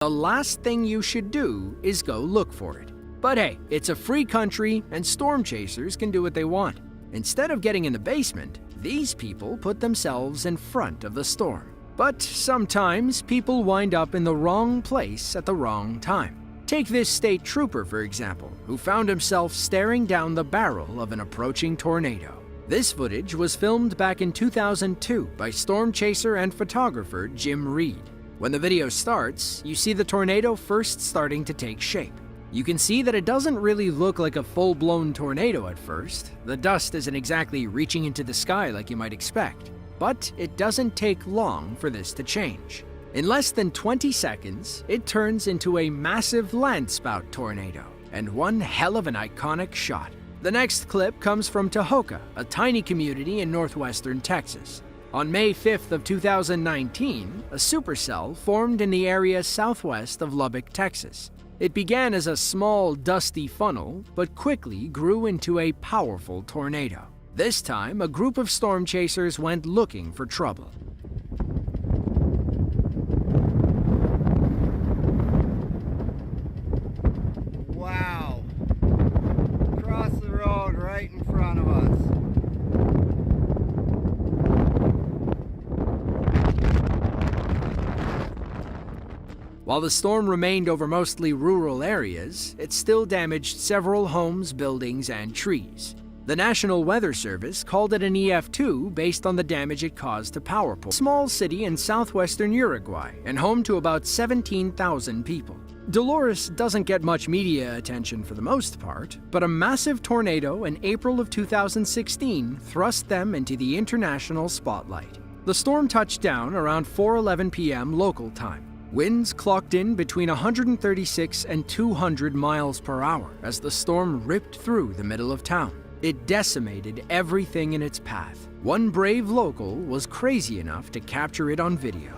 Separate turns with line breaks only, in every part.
The last thing you should do is go look for it. But hey, it's a free country and storm chasers can do what they want. Instead of getting in the basement, these people put themselves in front of the storm. But sometimes people wind up in the wrong place at the wrong time. Take this state trooper, for example, who found himself staring down the barrel of an approaching tornado. This footage was filmed back in 2002 by storm chaser and photographer Jim Reed. When the video starts, you see the tornado first starting to take shape. You can see that it doesn't really look like a full-blown tornado at first. The dust isn't exactly reaching into the sky like you might expect. But it doesn't take long for this to change. In less than 20 seconds, it turns into a massive landspout tornado, and one hell of an iconic shot. The next clip comes from Tahoka, a tiny community in northwestern Texas. On May 5th of 2019, a supercell formed in the area southwest of Lubbock, Texas. It began as a small, dusty funnel, but quickly grew into a powerful tornado. This time, a group of storm chasers went looking for trouble.
Wow. Across the road right in front of us.
While the storm remained over mostly rural areas, it still damaged several homes, buildings, and trees. The National Weather Service called it an EF2 based on the damage it caused to power poles. Small city in southwestern Uruguay and home to about 17,000 people. Dolores doesn't get much media attention for the most part, but a massive tornado in April of 2016 thrust them into the international spotlight. The storm touched down around 4:11 p.m. local time. Winds clocked in between 136 and 200 miles per hour as the storm ripped through the middle of town. It decimated everything in its path. One brave local was crazy enough to capture it on video.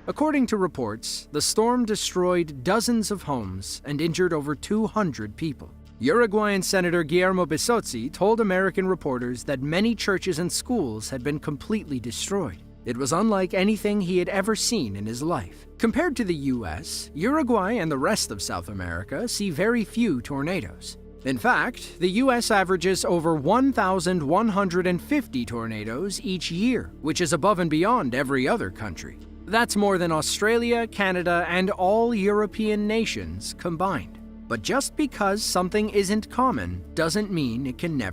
According to reports, the storm destroyed dozens of homes and injured over 200 people. Uruguayan Senator Guillermo Bisozzi told American reporters that many churches and schools had been completely destroyed. It was unlike anything he had ever seen in his life. Compared to the US, Uruguay and the rest of South America see very few tornadoes. In fact, the US averages over 1,150 tornadoes each year, which is above and beyond every other country. That's more than Australia, Canada, and all European nations combined. But just because something isn't common doesn't mean it can never